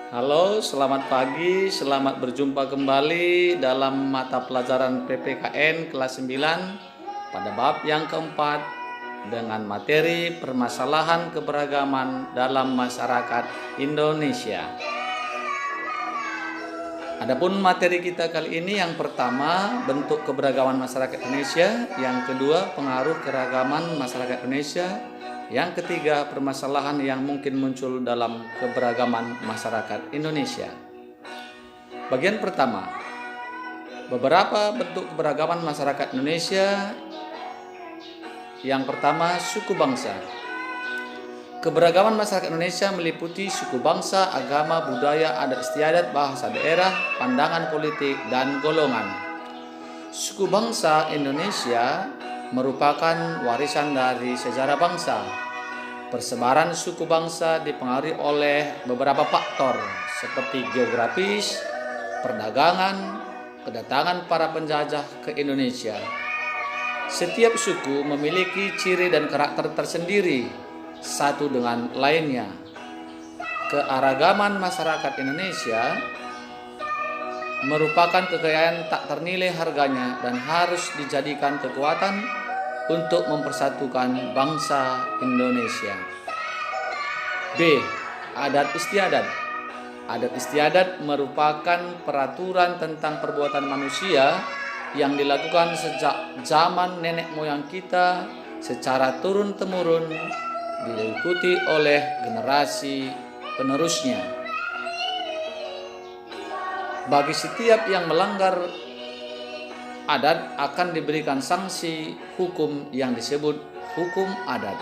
Halo, selamat pagi, selamat berjumpa kembali dalam mata pelajaran PPKN kelas 9 pada bab yang keempat dengan materi permasalahan keberagaman dalam masyarakat Indonesia. Adapun materi kita kali ini yang pertama bentuk keberagaman masyarakat Indonesia, yang kedua pengaruh keragaman masyarakat Indonesia, yang ketiga permasalahan yang mungkin muncul dalam keberagaman masyarakat Indonesia. Bagian pertama, beberapa bentuk keberagaman masyarakat Indonesia. Yang pertama, suku bangsa. Keberagaman masyarakat Indonesia meliputi suku bangsa, agama, budaya, adat istiadat, bahasa daerah, pandangan politik, dan golongan. Suku bangsa Indonesia merupakan warisan dari sejarah bangsa. Persebaran suku bangsa dipengaruhi oleh beberapa faktor seperti geografis, perdagangan, kedatangan para penjajah ke Indonesia. Setiap suku memiliki ciri dan karakter tersendiri satu dengan lainnya. Kearagaman masyarakat Indonesia merupakan kekayaan tak ternilai harganya dan harus dijadikan kekuatan untuk mempersatukan bangsa Indonesia. B. Adat istiadat. Adat istiadat merupakan peraturan tentang perbuatan manusia yang dilakukan sejak zaman nenek moyang kita secara turun-temurun, diikuti oleh generasi penerusnya. Bagi setiap yang melanggar adat akan diberikan sanksi hukum yang disebut hukum adat.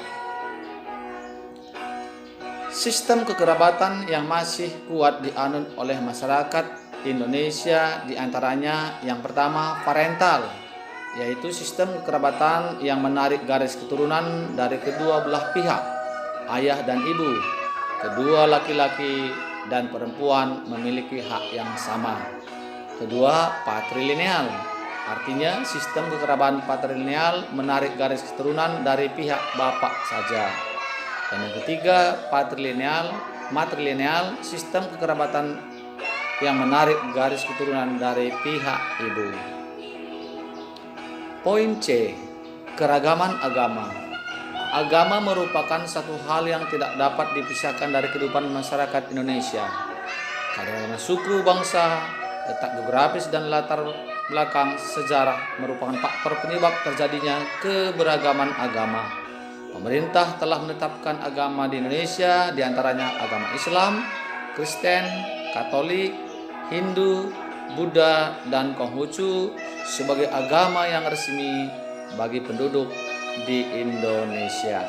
Sistem kekerabatan yang masih kuat dianut oleh masyarakat Indonesia diantaranya yang pertama parental, yaitu sistem kekerabatan yang menarik garis keturunan dari kedua belah pihak, ayah dan ibu. Kedua laki-laki dan perempuan memiliki hak yang sama. Kedua, patrilineal, artinya sistem kekerabatan patrilineal menarik garis keturunan dari pihak bapak saja. Dan yang ketiga, matrilineal, sistem kekerabatan yang menarik garis keturunan dari pihak ibu. Poin C. Keragaman agama. Agama merupakan satu hal yang tidak dapat dipisahkan dari kehidupan masyarakat Indonesia. Karena suku, bangsa, letak geografis dan latar belakang sejarah merupakan faktor penyebab terjadinya keberagaman agama. Pemerintah telah menetapkan agama di Indonesia, diantaranya agama Islam, Kristen, Katolik, Hindu, Buddha, dan Konghucu sebagai agama yang resmi bagi penduduk di Indonesia.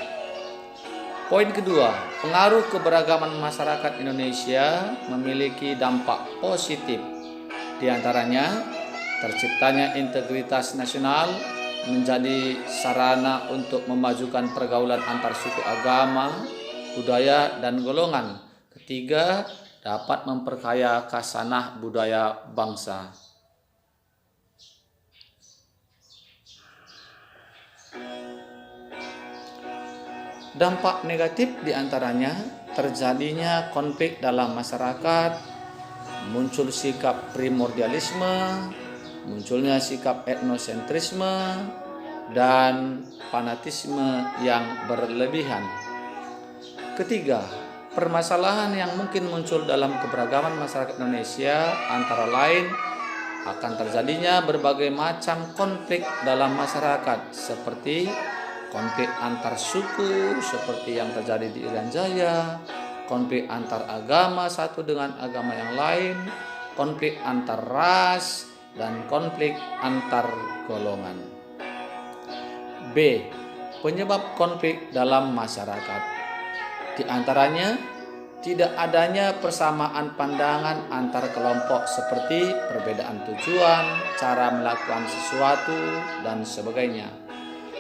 Poin kedua, pengaruh keberagaman masyarakat Indonesia memiliki dampak positif. Di antaranya, terciptanya integritas nasional menjadi sarana untuk memajukan pergaulan antar suku, agama, budaya, dan golongan. Ketiga, dapat memperkaya khasanah budaya bangsa. Dampak negatif diantaranya terjadinya konflik dalam masyarakat, muncul sikap primordialisme, munculnya sikap etnosentrisme, dan fanatisme yang berlebihan. Ketiga, permasalahan yang mungkin muncul dalam keberagaman masyarakat Indonesia antara lain akan terjadinya berbagai macam konflik dalam masyarakat, seperti konflik antar suku seperti yang terjadi di Irian Jaya, konflik antar agama satu dengan agama yang lain, konflik antar ras, dan konflik antar golongan. B. Penyebab konflik dalam masyarakat. Di antaranya, tidak adanya persamaan pandangan antar kelompok seperti perbedaan tujuan, cara melakukan sesuatu, dan sebagainya.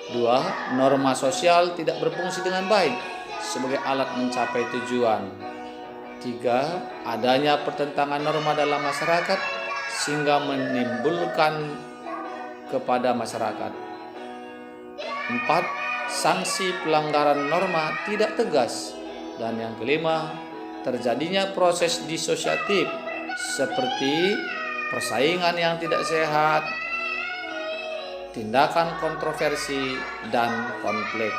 2. Norma sosial tidak berfungsi dengan baik sebagai alat mencapai tujuan. 3. Adanya pertentangan norma dalam masyarakat sehingga menimbulkan kepada masyarakat. 4. Sanksi pelanggaran norma tidak tegas. Dan yang kelima, terjadinya proses disosiatif seperti persaingan yang tidak sehat, tindakan kontroversi, dan konflik.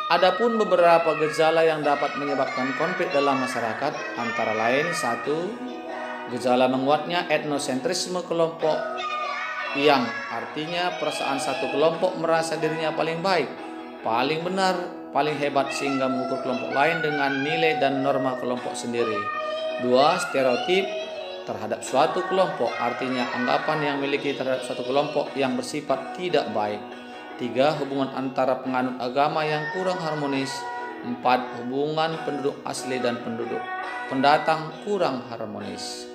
Adapun beberapa gejala yang dapat menyebabkan konflik dalam masyarakat antara lain: 1. Gejala menguatnya etnosentrisme kelompok, yang artinya perasaan satu kelompok merasa dirinya paling baik, paling benar, paling hebat sehingga mengukur kelompok lain dengan nilai dan norma kelompok sendiri. 2. Stereotip terhadap suatu kelompok, artinya anggapan yang memiliki terhadap suatu kelompok yang bersifat tidak baik. 3. Hubungan antara penganut agama yang kurang harmonis. 4. Hubungan penduduk asli dan penduduk pendatang kurang harmonis.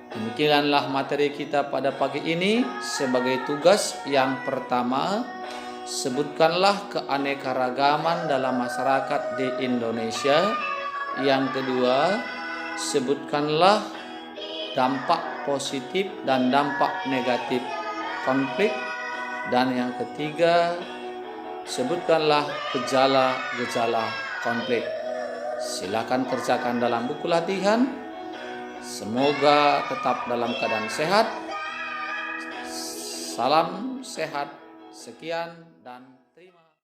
Demikianlah materi kita pada pagi ini. Sebagai tugas yang pertama, sebutkanlah keanekaragaman dalam masyarakat di Indonesia. Yang kedua, sebutkanlah dampak positif dan dampak negatif konflik. Dan yang ketiga, sebutkanlah gejala-gejala konflik. Silakan kerjakan dalam buku latihan. Semoga tetap dalam keadaan sehat. Salam sehat. Sekian dan